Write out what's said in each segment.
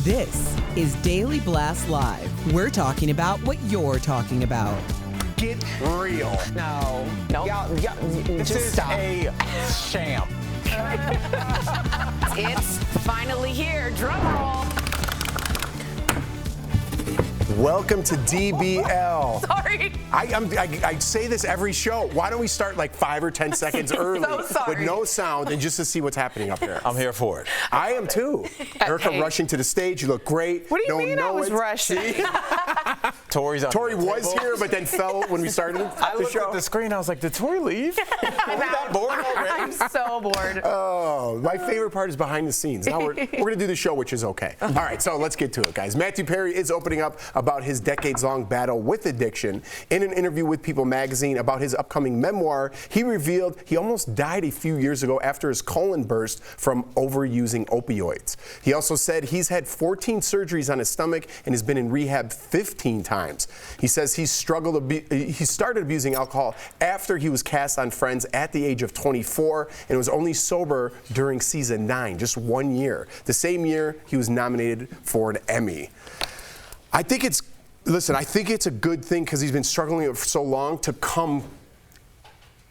This is Daily Blast Live. We're talking about what you're talking about. Get real. No. This Just is stop. a sham. It's finally here. Drum roll. Welcome to DBL. Sorry. I say this every show. Why don't we start like 5 or 10 seconds early sorry. with no sound and just to see what's happening up here? I'm here for it. I am too. Erica rushing to the stage. You look great. What do you mean I was rushing? See? Tori was here, but then fell when we started I the looked show. at the screen. I was like, did Tori leave? Are we that bored already? I'm so bored. Oh, my favorite part is behind the scenes. Now we're going to do the show, which is okay. All right, so let's get to it, guys. Matthew Perry is opening up about his decades-long battle with addiction. In an interview with People magazine about his upcoming memoir, he revealed he almost died a few years ago after his colon burst from overusing opioids. He also said he's had 14 surgeries on his stomach and has been in rehab 15 times. He says he started abusing alcohol after he was cast on Friends at the age of 24 and was only sober during season 9, just 1 year. The same year he was nominated for an Emmy. I think it's a good thing because he's been struggling for so long to come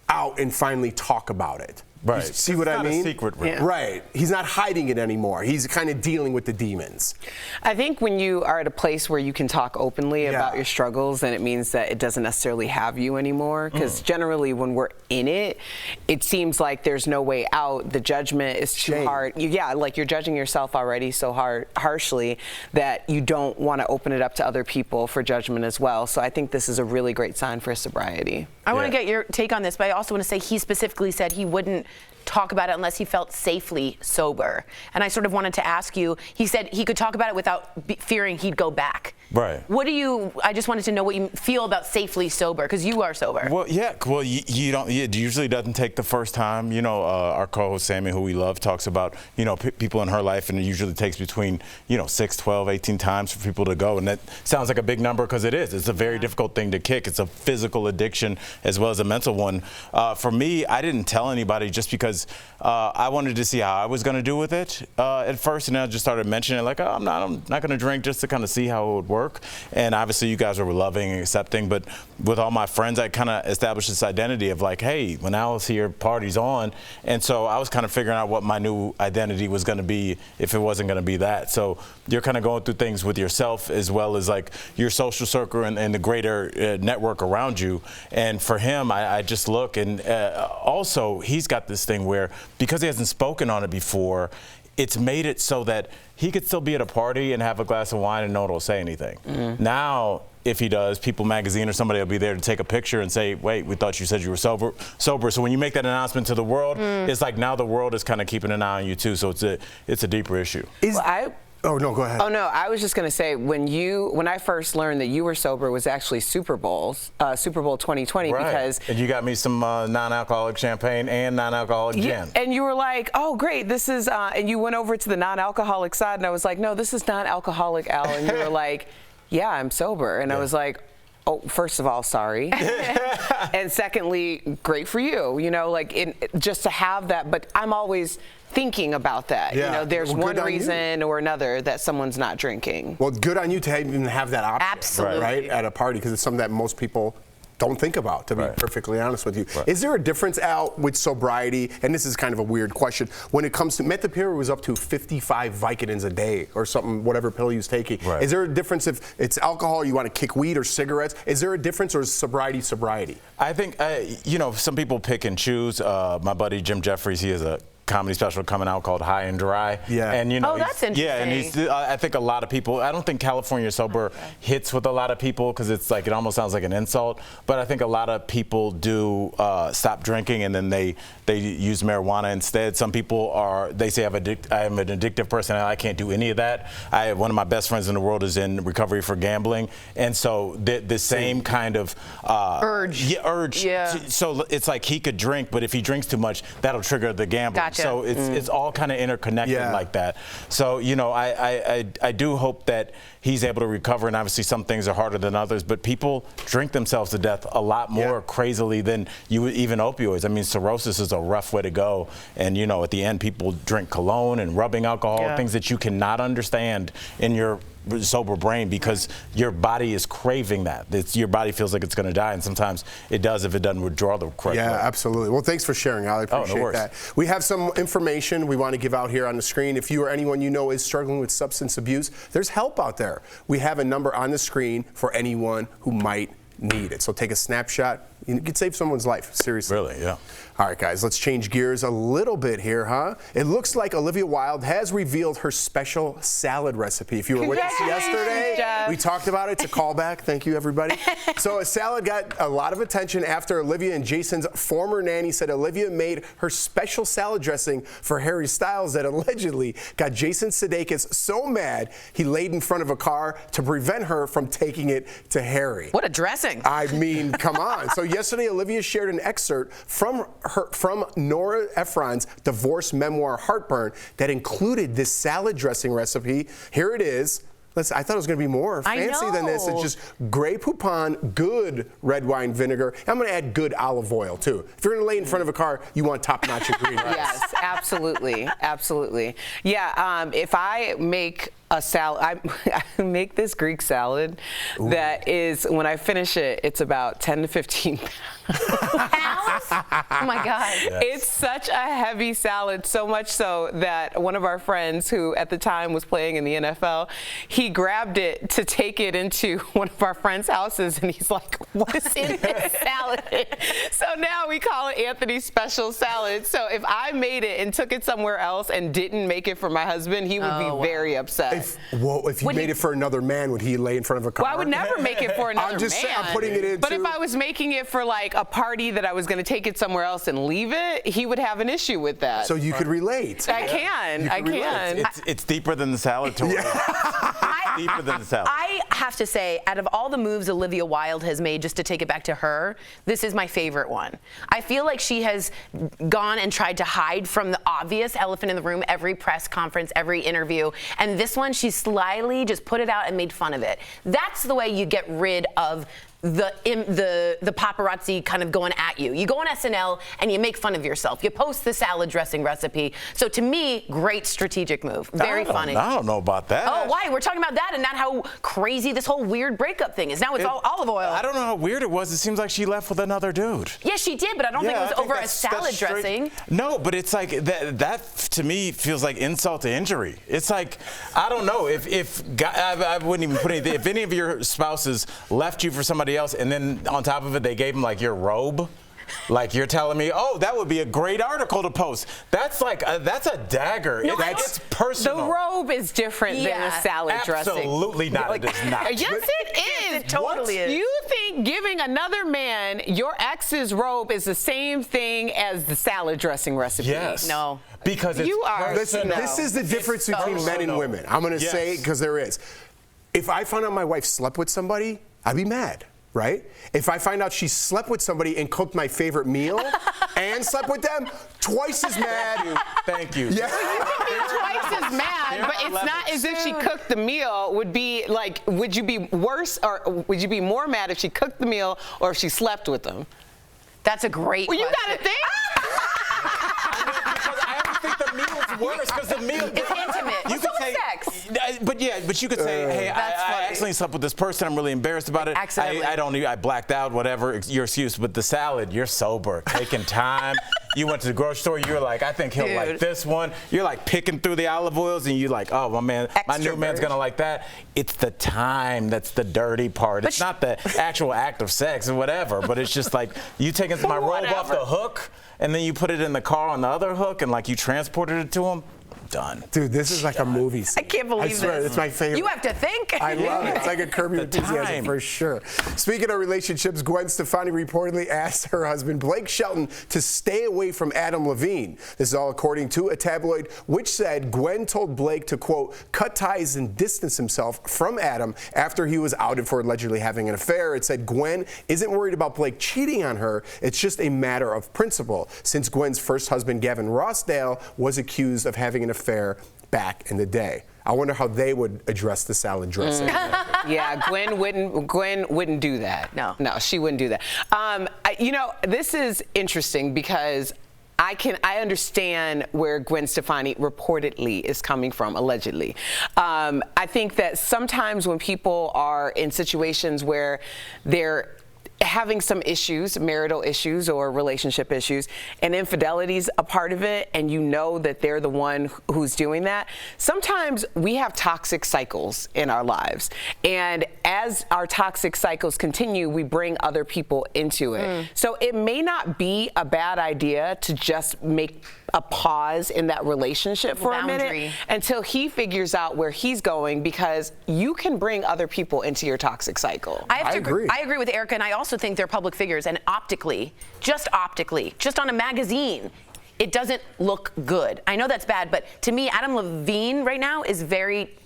out and finally talk about it. Right. You see what I mean? It's not a secret, really. Yeah. Right. He's not hiding it anymore. He's kind of dealing with the demons. I think when you are at a place where you can talk openly about your struggles, then it means that it doesn't necessarily have you anymore. Because generally when we're in it, it seems like there's no way out. The judgment is too hard. Like you're judging yourself already so harshly that you don't want to open it up to other people for judgment as well. So I think this is a really great sign for sobriety. I want to get your take on this, but I also want to say he specifically said he wouldn't talk about it unless he felt safely sober. And I sort of wanted to ask you, he said he could talk about it without fearing he'd go back. Right. I just wanted to know what you feel about safely sober, because you are sober. Well, yeah. Well, you don't. It usually doesn't take the first time. You know, our co-host Sammy, who we love, talks about people in her life, and it usually takes between 6, 12, 18 times for people to go, and that sounds like a big number because it is. It's a very difficult thing to kick. It's a physical addiction as well as a mental one. For me, I didn't tell anybody just because I wanted to see how I was going to do with it at first, and then I just started mentioning it like, I'm not going to drink, just to kind of see how it would work. And obviously you guys were loving and accepting, but with all my friends, I kind of established this identity of like, hey, when Al's here, party's on. And so I was kind of figuring out what my new identity was going to be if it wasn't going to be that. So you're kind of going through things with yourself as well as like your social circle and the greater network around you. And for him, I just look, and also he's got this thing where because he hasn't spoken on it before, it's made it so that he could still be at a party and have a glass of wine and no one will say anything. Now, if he does, People magazine or somebody will be there to take a picture and say, wait, we thought you said you were sober. So when you make that announcement to the world, it's like now the world is kind of keeping an eye on you too. So it's a deeper issue. Oh, no, go ahead. Oh, no, I was just going to say, when I first learned that you were sober was actually Super Bowl 2020, right. because... And you got me some non-alcoholic champagne and non-alcoholic gin. And you were like, oh, great, this is... and you went over to the non-alcoholic side, and I was like, no, this is non-alcoholic, Al. And you were like, yeah, I'm sober. And I was like... Oh, first of all, sorry. And secondly, great for you, just to have that. But I'm always thinking about that. Yeah. There's Well, one reason or another that someone's not drinking. Well, good on you to even have that option. Absolutely. Right, at a party, because it's something that most people don't think about, to be perfectly honest with you. Right. Is there a difference, Al, with sobriety, and this is kind of a weird question, when it comes to, Matthew Perry was up to 55 Vicodins a day or something, whatever pill he was taking. Right. Is there a difference if it's alcohol, you want to kick weed or cigarettes? Is there a difference, or is sobriety? I think, some people pick and choose. My buddy Jim Jeffries, he has a comedy special coming out called High and Dry. Yeah. And that's interesting. Yeah, and I think a lot of people, I don't think California sober hits with a lot of people because it's like, it almost sounds like an insult, but I think a lot of people do stop drinking and then they use marijuana instead. Some people they say I'm an addictive person and I can't do any of that. One of my best friends in the world is in recovery for gambling, and so the same kind of urge. Yeah, urge. Yeah. So it's like he could drink, but if he drinks too much, that'll trigger the gambling. Gotcha. Gotcha. So it's all kind of interconnected like that. So, you know, I do hope that he's able to recover, and obviously some things are harder than others, but people drink themselves to death a lot more crazily than even opioids. I mean, cirrhosis is a rough way to go, and, you know, at the end, people drink cologne and rubbing alcohol, things that you cannot understand in your sober brain because your body is craving that. Your body feels like it's going to die, and sometimes it does if it doesn't withdraw the correct way. Absolutely. Well, thanks for sharing, Al. I appreciate that. We have some information we want to give out here on the screen. If you or anyone you know is struggling with substance abuse, there's help out there. We have a number on the screen for anyone who might need it. So take a snapshot. You could save someone's life, seriously. Really, yeah. All right, guys, let's change gears a little bit here, huh? It looks like Olivia Wilde has revealed her special salad recipe. If you were with us yesterday, we talked about it. It's a callback. Thank you, everybody. So a salad got a lot of attention after Olivia and Jason's former nanny said Olivia made her special salad dressing for Harry Styles that allegedly got Jason Sudeikis so mad he laid in front of a car to prevent her from taking it to Harry. What a dressing. I mean, come on. So yesterday, Olivia shared an excerpt from Nora Ephron's divorce memoir, Heartburn, that included this salad dressing recipe. Here it is. I thought it was going to be more fancy than this. It's just Grey Poupon, good red wine vinegar. I'm going to add good olive oil, too. If you're going to lay in front of a car, you want top-notch ingredients. Yes, absolutely. Absolutely. Yeah, if I make a salad, I make this Greek salad that is, when I finish it, it's about 10 to 15 pounds. Oh my God. Yes. It's such a heavy salad, so much so that one of our friends who at the time was playing in the NFL, he grabbed it to take it into one of our friends' houses, and he's like, what's in this salad? So now we call it Anthony's special salad. So if I made it and took it somewhere else and didn't make it for my husband, he would be very upset. If you made it for another man, would he lay in front of a car? Well, I would never make it for another I'm just man. I'm putting it into... But if I was making it for like a party that I was going to take it somewhere else and leave it, he would have an issue with that. So you could relate. I can. It's deeper than the salad to me. Deeper than the salad. I have to say, out of all the moves Olivia Wilde has made, just to take it back to her, this is my favorite one. I feel like she has gone and tried to hide from the obvious elephant in the room every press conference, every interview, and this one she slyly just put it out and made fun of it. That's the way you get rid of the paparazzi kind of going at you. You go on SNL and you make fun of yourself. You post the salad dressing recipe. So to me, great strategic move. Very funny. I don't know about that. Oh, why? We're talking about that and not how crazy this whole weird breakup thing is. Now it's all olive oil. I don't know how weird it was. It seems like she left with another dude. Yeah, she did, but I don't think it was over a salad dressing. No, but it's like that to me feels like insult to injury. It's like, I don't know, I wouldn't even put anything, if any of your spouses left you for somebody else and then on top of it they gave him like your robe, like you're telling me, oh, that would be a great article to post. That's like that's a dagger. No, it's personal. The robe is different than a salad dressing. Absolutely not. It is not. Yes, it is. It totally is. You think giving another man your ex's robe is the same thing as the salad dressing recipe? Yes. No. Because it's Listen, this is the difference between men and women. I'm going to say it because there is. If I found out my wife slept with somebody, I'd be mad. Right? If I find out she slept with somebody and cooked my favorite meal and slept with them, twice as mad. Thank you. Yeah. Well, you can be twice as mad, but it's not as if she cooked the meal. Would be like, would you be worse or would you be more mad if she cooked the meal or if she slept with them? That's a great question. You got to think. I don't think the meal's worse because the meal is intimate. You could say sex. But you could say, hey, I accidentally slept with this person. I'm really embarrassed about it. I blacked out, whatever, your excuse. But the salad, you're sober, taking time. You went to the grocery store, you're like, I think he'll like this one. You're like picking through the olive oils and you're like, oh, my new man's gonna like that. It's the time that's the dirty part. It's not the actual act of sex or whatever, but it's just like you taking my robe off the hook and then you put it in the car on the other hook and like you transported it to him. done. Dude, this is like a movie scene. I can't believe I swear, this. It's my favorite. You have to think. I love it. It's like a Curb Your Enthusiasm for sure. Speaking of relationships, Gwen Stefani reportedly asked her husband Blake Shelton to stay away from Adam Levine. This is all according to a tabloid, which said Gwen told Blake to, quote, cut ties and distance himself from Adam after he was outed for allegedly having an affair. It said Gwen isn't worried about Blake cheating on her. It's just a matter of principle, since Gwen's first husband, Gavin Rossdale, was accused of having an affair back in the day. I wonder how they would address the salad dressing. Yeah, Gwen wouldn't do that. No, she wouldn't do that. You know, this is interesting because I understand where Gwen Stefani reportedly is coming from, allegedly. I think that sometimes when people are in situations where they're having some issues, marital issues or relationship issues, and infidelity's a part of it, and you know that they're the one who's doing that. Sometimes we have toxic cycles in our lives, and as our toxic cycles continue, we bring other people into it. So it may not be a bad idea to just make a pause in that relationship for a minute until he figures out where he's going, because you can bring other people into your toxic cycle. I agree. I agree with Erica, and I also think they're public figures, and optically, just on a magazine, it doesn't look good. I know that's bad, but to me, Adam Levine right now is very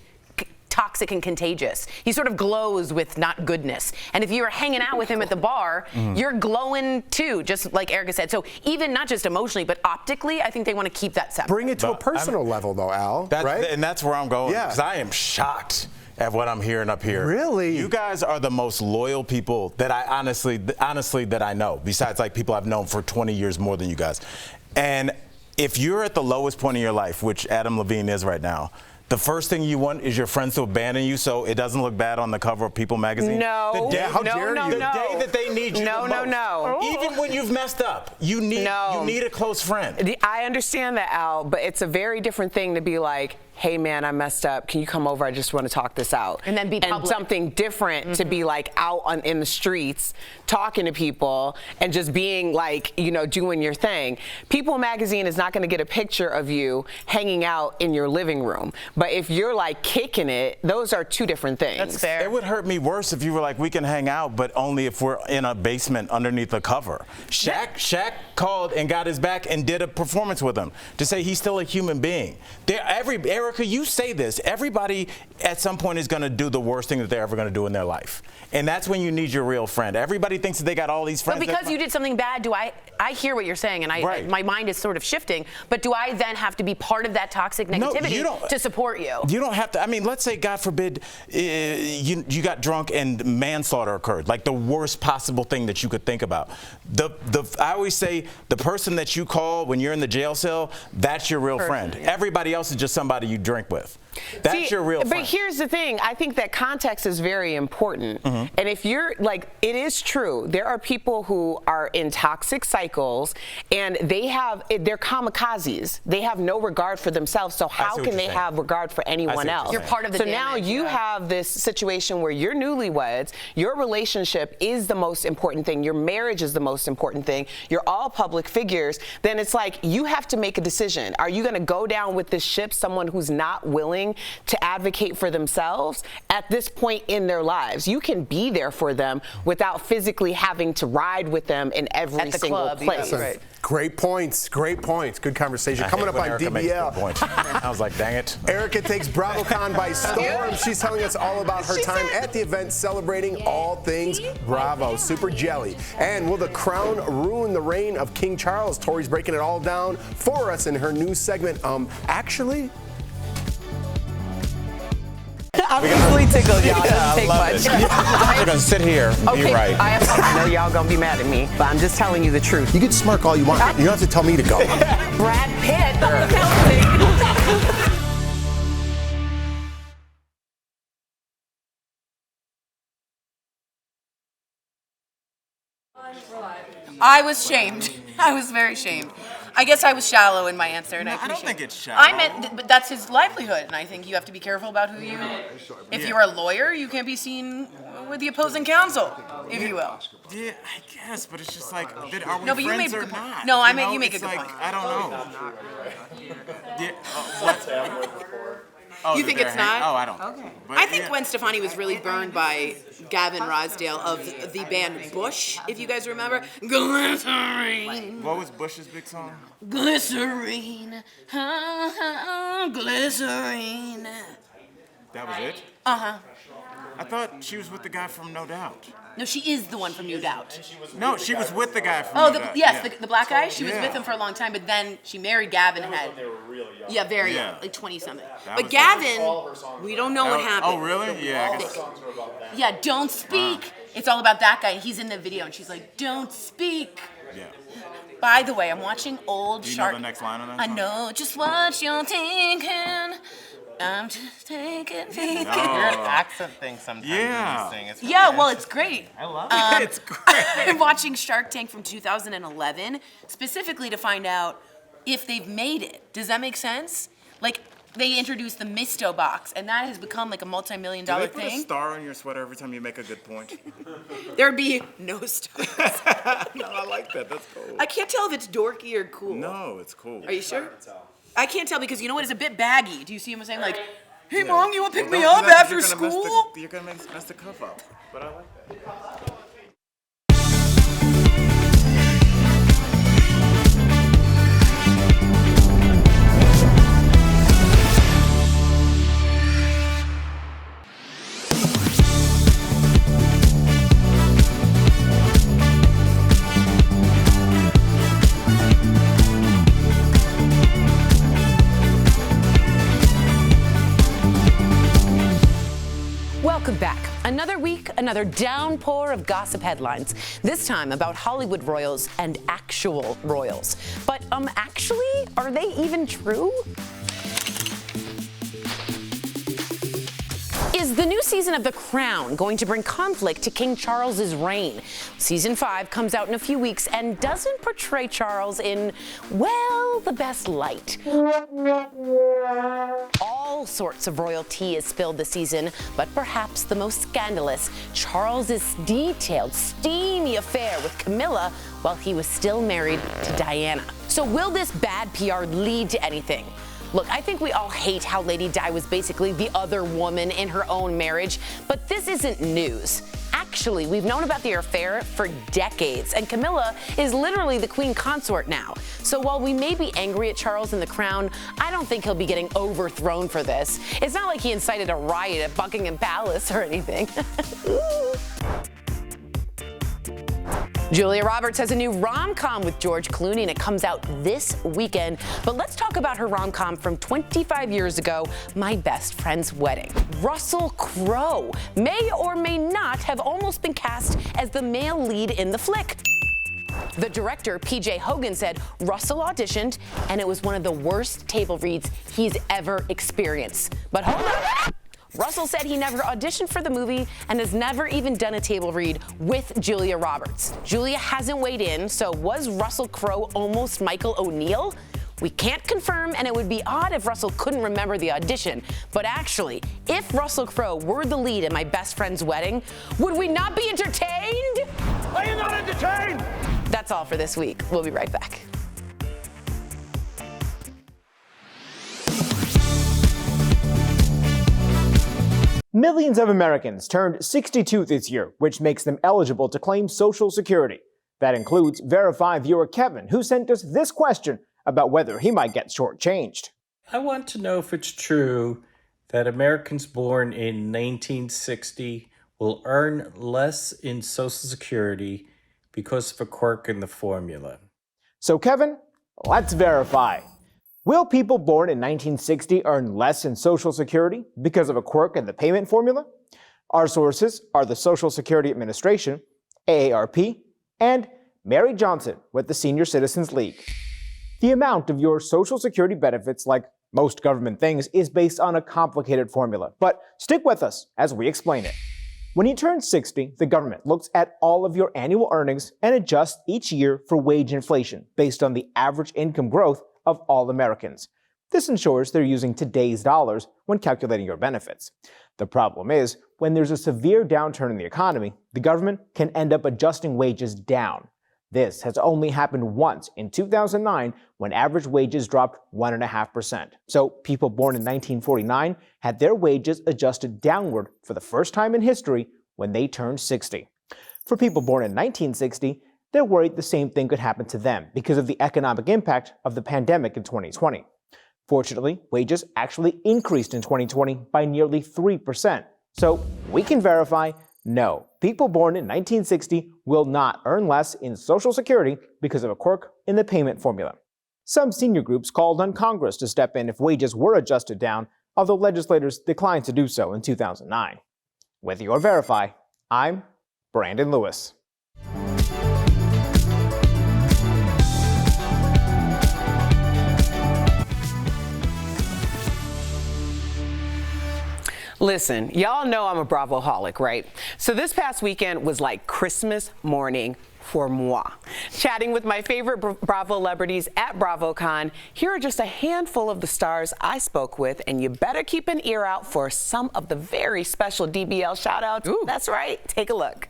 toxic and contagious. He sort of glows with not goodness. And if you're hanging out with him at the bar, you're glowing too, just like Erica said. So even not just emotionally, but optically, I think they want to keep that separate. Bring it to a personal level though, Al, right? And that's where I'm going, because I am shocked at what I'm hearing up here. Really? You guys are the most loyal people that I honestly that I know, besides like people I've known for 20 years more than you guys. And if you're at the lowest point in your life, which Adam Levine is right now, the first thing you want is your friends to abandon you so it doesn't look bad on the cover of People magazine. No. The day, the day that they need you the most. Even when you've messed up, you need a close friend. I understand that, Al, but it's a very different thing to be like, hey man, I messed up. Can you come over? I just want to talk this out. And then be public. And something different to be like out in the streets, talking to people, and just being like, you know, doing your thing. People magazine is not going to get a picture of you hanging out in your living room. But if you're like kicking it, those are two different things. That's fair. It would hurt me worse if you were like, we can hang out, but only if we're in a basement underneath the cover. Shaq called and got his back and did a performance with him to say he's still a human being. Erica, you say this. Everybody at some point is going to do the worst thing that they're ever going to do in their life. And that's when you need your real friend. Everybody thinks that they got all these friends. But because you did something bad, I hear what you're saying, and my mind is sort of shifting, but do I then have to be part of that toxic negativity to support you? You don't have to. I mean, let's say, God forbid, you got drunk and manslaughter occurred, like the worst possible thing that you could think about. I always say the person that you call when you're in the jail cell, that's your real friend. Yeah. Everybody else is just somebody you drink with. That's your real friend. But here's the thing. I think that context is very important. And if you're like, it is true. There are people who are in toxic cycles and they're kamikazes. They have no regard for themselves. So how can they have regard for anyone else? You're part of the damage. Now you have this situation where you're newlyweds. Your relationship is the most important thing. Your marriage is the most important thing. You're all public figures. Then it's like you have to make a decision. Are you going to go down with this ship, someone who's not willing to advocate for themselves at this point in their lives? You can be there for them without physically having to ride with them in every single place. Right. Great points. Great points. Good conversation. Coming up on DBL. I was like, dang it. Erica takes BravoCon by storm. She's telling us all about her time at the event celebrating all things Bravo. Super jelly. And will the crown ruin the reign of King Charles? Tori's breaking it all down for us in her new segment. Actually, I'm easily tickled, y'all. It doesn't take much. We're going to sit here and be right. I know y'all going to be mad at me, but I'm just telling you the truth. you can smirk all you want. You don't have to tell me to go. Brad Pitt, the I was shamed. I was very shamed. I guess I was shallow in my answer, and I appreciate don't think it's shallow. I meant, but that's his livelihood, and I think you have to be careful about who you. If you're a lawyer, you can't be seen with the opposing counsel, if you will. Yeah, I guess, but it's just like, are we No, but you friends made or a good point. not? No, you make a good like, point. I don't know. Yeah, what? Oh, You think it's not? Oh, I don't. Okay. But I think yeah. Gwen Stefani was really burned by Gavin Rossdale of the band Bush, if you guys remember. Glycerine. What was Bush's big song? Glycerine. Glycerine. That was it? Uh-huh. I thought she was with the guy from No Doubt. No, she is the one from No Doubt. No, she was with the guy from Oh, No Doubt. yes, Yeah. the black guy. She was Yeah. with him for a long time, but then she married Gavin and had. Yeah, very young, like 20-something. That But was Gavin, we don't know what happened. Oh, really? Yeah, I guess. Yeah, don't speak. It's all about that guy. He's in the video, and she's like, "Don't speak." Yeah. By the way, I'm watching old Do you Shark. know the next line of that I song? know just what you're thinking. I'm just thinking. Weird accent thing sometimes Yeah. when you sing. It's Yeah, really well, it's great. I love it. It's great. I'm watching Shark Tank from 2011, specifically to find out if they've made it. Does that make sense? Like, they introduced the Misto box, and that has become like a multi-million-dollar Do they put a thing. star on your sweater every time you make a good point? There'd be no stars. No, I like that. That's cool. I can't tell if it's dorky or cool. No, it's cool. Are you sure? I can't tell because you know what? It's a bit baggy. Do you see him saying like, "Hey, Yeah. Mom, you want to pick Well, me don't up do that 'cause after you're gonna school?" You're going to mess the cuff up. But I like that. Welcome back. Another week, another downpour of gossip headlines. This time about Hollywood royals and actual royals. But actually, are they even true? Is the new season of The Crown going to bring conflict to King Charles's reign? Season 5 comes out in a few weeks and doesn't portray Charles in, well, the best light. All sorts of royal tea is spilled this season, but perhaps the most scandalous, Charles's detailed, steamy affair with Camilla while he was still married to Diana. So will this bad PR lead to anything? Look, I think we all hate how Lady Di was basically the other woman in her own marriage, but this isn't news. Actually, we've known about their affair for decades, and Camilla is literally the queen consort now. So while we may be angry at Charles and the crown, I don't think he'll be getting overthrown for this. It's not like he incited a riot at Buckingham Palace or anything. Julia Roberts has a new rom-com with George Clooney, and it comes out this weekend. But let's talk about her rom-com from 25 years ago, My Best Friend's Wedding. Russell Crowe may or may not have almost been cast as the male lead in the flick. The director, PJ Hogan, said Russell auditioned, and it was one of the worst table reads he's ever experienced. But hold on. Russell said he never auditioned for the movie and has never even done a table read with Julia Roberts. Julia hasn't weighed in, so was Russell Crowe almost Michael O'Neill? We can't confirm, and it would be odd if Russell couldn't remember the audition. But actually, if Russell Crowe were the lead in My Best Friend's Wedding, would we not be entertained? Are you not entertained? That's all for this week. We'll be right back. Millions of Americans turned 62 this year, which makes them eligible to claim Social Security. That includes Verify viewer Kevin, who sent us this question about whether he might get shortchanged. I want to know if it's true that Americans born in 1960 will earn less in Social Security because of a quirk in the formula. So Kevin, let's verify. Will people born in 1960 earn less in Social Security because of a quirk in the payment formula? Our sources are the Social Security Administration, AARP, and Mary Johnson with the Senior Citizens League. The amount of your Social Security benefits, like most government things, is based on a complicated formula, but stick with us as we explain it. When you turn 60, the government looks at all of your annual earnings and adjusts each year for wage inflation based on the average income growth of all Americans. This ensures they're using today's dollars when calculating your benefits. The problem is, when there's a severe downturn in the economy, the government can end up adjusting wages down. This has only happened once in 2009 when average wages dropped 1.5%. So people born in 1949 had their wages adjusted downward for the first time in history when they turned 60. For people born in 1960, they're worried the same thing could happen to them because of the economic impact of the pandemic in 2020. Fortunately, wages actually increased in 2020 by nearly 3%. So we can verify, no, people born in 1960 will not earn less in Social Security because of a quirk in the payment formula. Some senior groups called on Congress to step in if wages were adjusted down, although legislators declined to do so in 2009. With your Verify, I'm Brandon Lewis. Listen, y'all know I'm a Bravo-holic, right? So this past weekend was like Christmas morning for moi. Chatting with my favorite Bravo celebrities at BravoCon, here are just a handful of the stars I spoke with, and you better keep an ear out for some of the very special DBL shout-outs. Ooh. That's right, take a look.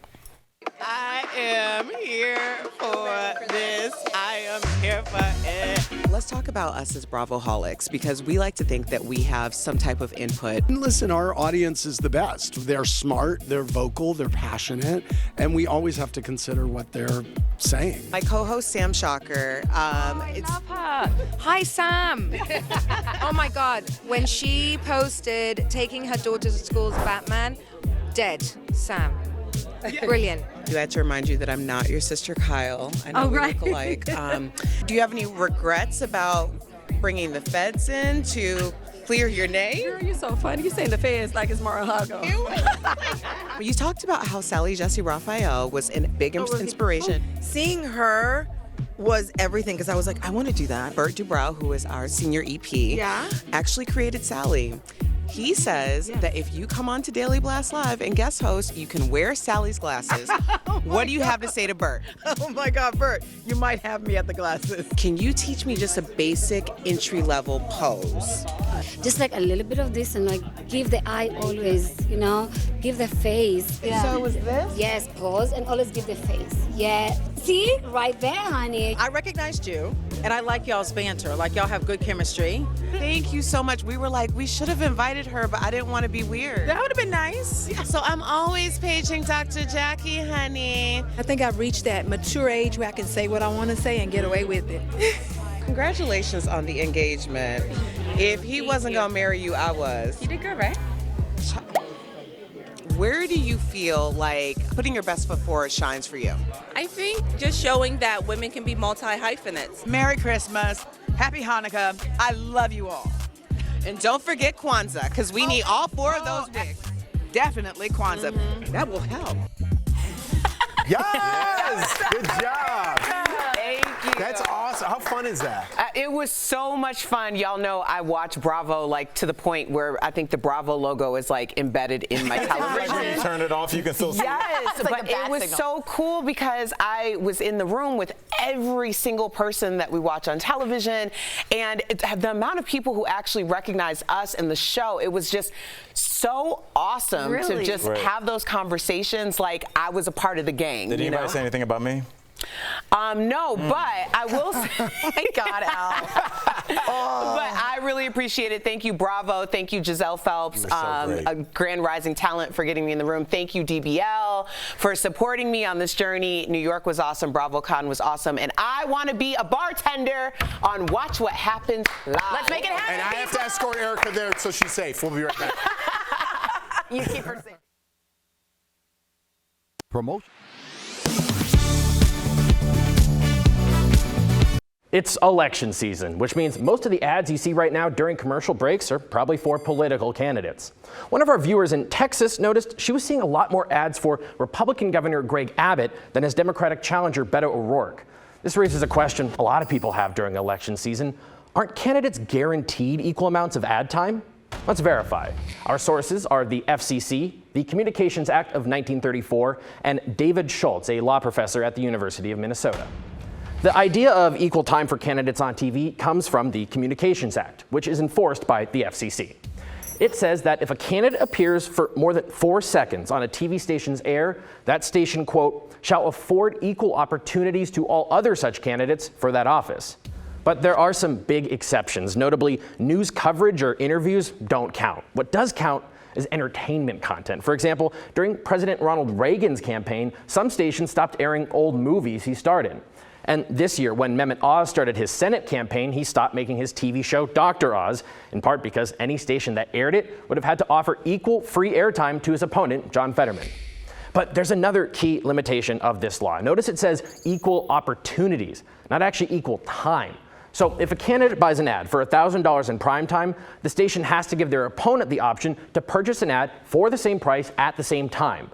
I am here for this. I am here for it. Let's talk about us as Bravo-holics, because we like to think that we have some type of input. Listen, our audience is the best. They're smart, they're vocal, they're passionate, and we always have to consider what they're saying. My co-host, Sam Shocker. I love her. Hi, Sam. Oh my God. When she posted taking her daughter to school as Batman, dead. Sam. Brilliant. Do I have to remind you that I'm not your sister Kyle? I know we look alike. Do you have any regrets about bringing the feds in to clear your name? Girl, you're so funny. You're saying the feds like it's Mar-a-Lago. You talked about how Sally Jessy Raphael was a big inspiration. Seeing her was everything, because I was like, I want to do that. Bert Dubrow, who is our senior EP, actually created Sally. He says that if you come on to Daily Blast Live and guest host, you can wear Sally's glasses. What do you have to say to Bert? Oh my God, Bert, you might have me at the glasses. Can you teach me just a basic entry-level pose? Just like a little bit of this and like give the eye always, you know, give the face. Yeah. So was this? Yes, pose and always give the face. Yeah. See, right there, honey. I recognized you, and I like y'all's banter. Like y'all have good chemistry. Thank you so much. We were like, we should have invited her, but I didn't want to be weird. That would have been nice. Yeah, so I'm always paging Dr. Jackie, honey. I think I've reached that mature age where I can say what I want to say and get away with it. Congratulations on the engagement. If he wasn't going to marry you, I was. You did good, right? Where do you feel like putting your best foot forward shines for you? I think just showing that women can be multi-hyphenates. Merry Christmas. Happy Hanukkah. I love you all. And don't forget Kwanzaa, because we need all four of those wigs. Definitely Kwanzaa. That will help. Yes! Good job. Thank you. That's awesome. How fun is that? It was so much fun. Y'all know I watch Bravo like to the point where I think the Bravo logo is like embedded in my television. When you turn it off, you can still see it. Yes, but it was so cool because I was in the room with every single person that we watch on television, and the amount of people who actually recognize us in the show, it was just so awesome to just have those conversations like I was a part of the gang. Did anybody say anything about me? No, but I will say, thank God, Al. But I really appreciate it. Thank you, Bravo. Thank you, Giselle Phelps, a Grand Rising talent, for getting me in the room. Thank you, DBL, for supporting me on this journey. New York was awesome. BravoCon was awesome. And I want to be a bartender on Watch What Happens Live. Let's make it happen. And I have to escort Erica there so she's safe. We'll be right back. You keep her safe. Promotion. It's election season, which means most of the ads you see right now during commercial breaks are probably for political candidates. One of our viewers in Texas noticed she was seeing a lot more ads for Republican Governor Greg Abbott than his Democratic challenger Beto O'Rourke. This raises a question a lot of people have during election season. Aren't candidates guaranteed equal amounts of ad time? Let's verify. Our sources are the FCC, the Communications Act of 1934, and David Schultz, a law professor at the University of Minnesota. The idea of equal time for candidates on TV comes from the Communications Act, which is enforced by the FCC. It says that if a candidate appears for more than 4 seconds on a TV station's air, that station, quote, shall afford equal opportunities to all other such candidates for that office. But there are some big exceptions. Notably, news coverage or interviews don't count. What does count is entertainment content. For example, during President Ronald Reagan's campaign, some stations stopped airing old movies he starred in. And this year, when Mehmet Oz started his Senate campaign, he stopped making his TV show Dr. Oz, in part because any station that aired it would have had to offer equal free airtime to his opponent, John Fetterman. But there's another key limitation of this law. Notice it says equal opportunities, not actually equal time. So if a candidate buys an ad for $1,000 in prime time, the station has to give their opponent the option to purchase an ad for the same price at the same time.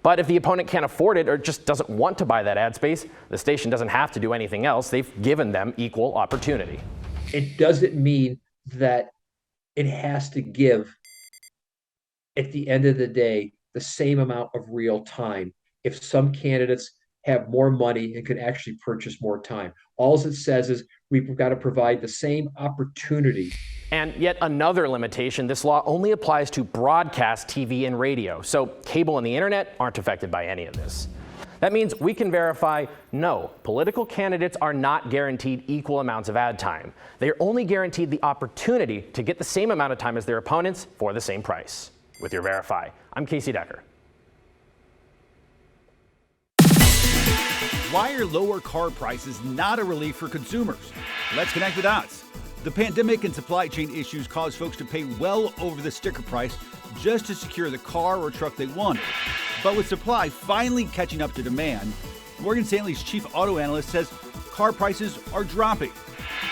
But if the opponent can't afford it or just doesn't want to buy that ad space, the station doesn't have to do anything else. They've given them equal opportunity. It doesn't mean that it has to give, at the end of the day, the same amount of real time if some candidates have more money and can actually purchase more time. All it says is we've got to provide the same opportunity. And yet another limitation, this law only applies to broadcast TV and radio, so cable and the internet aren't affected by any of this. That means we can verify, no, political candidates are not guaranteed equal amounts of ad time. They are only guaranteed the opportunity to get the same amount of time as their opponents for the same price. With your Verify, I'm Casey Decker. Why are lower car prices not a relief for consumers? Let's connect the dots. The pandemic and supply chain issues caused folks to pay well over the sticker price just to secure the car or truck they wanted. But with supply finally catching up to demand, Morgan Stanley's chief auto analyst says car prices are dropping.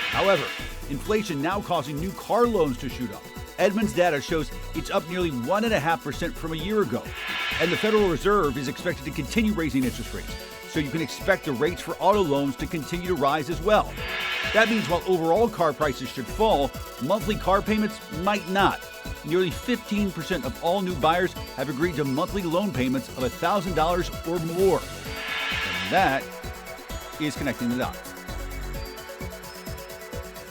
However, inflation now causing new car loans to shoot up. Edmunds data shows it's up nearly 1.5% from a year ago. And the Federal Reserve is expected to continue raising interest rates. So you can expect the rates for auto loans to continue to rise as well. That means while overall car prices should fall, monthly car payments might not. Nearly 15% of all new buyers have agreed to monthly loan payments of $1,000 or more. And that is Connecting the Dots.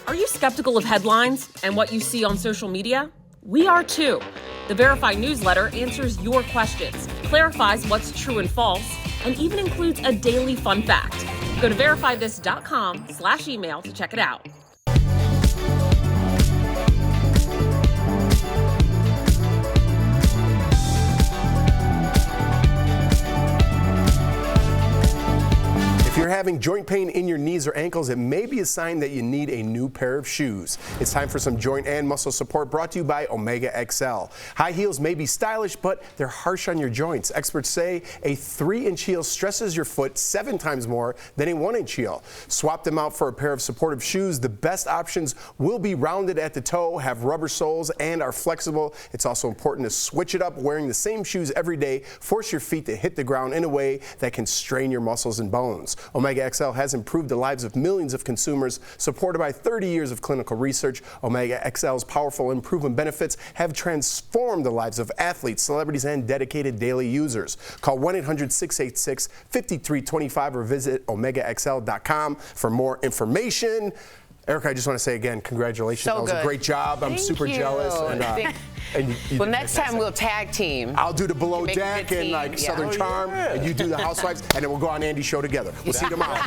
Are you skeptical of headlines and what you see on social media? We are too. The Verify newsletter answers your questions, clarifies what's true and false, and even includes a daily fun fact. Go to verifythis.com/email to check it out. If you're having joint pain in your knees or ankles, it may be a sign that you need a new pair of shoes. It's time for some joint and muscle support brought to you by Omega XL. High heels may be stylish, but they're harsh on your joints. Experts say a 3-inch heel stresses your foot 7 times more than a 1-inch heel. Swap them out for a pair of supportive shoes. The best options will be rounded at the toe, have rubber soles, and are flexible. It's also important to switch it up. Wearing the same shoes every day force your feet to hit the ground in a way that can strain your muscles and bones. Omega XL has improved the lives of millions of consumers. Supported by 30 years of clinical research, Omega XL's powerful and proven benefits have transformed the lives of athletes, celebrities, and dedicated daily users. Call 1-800-686-5325 or visit OmegaXL.com for more information. Erica, I just want to say again, congratulations. So that was good. a great job. I'm super jealous. And well, next time we'll tag team. I'll do the Below Deck and like Southern Charm, and you do the Housewives, and then we'll go on Andy's show together. We'll see you tomorrow.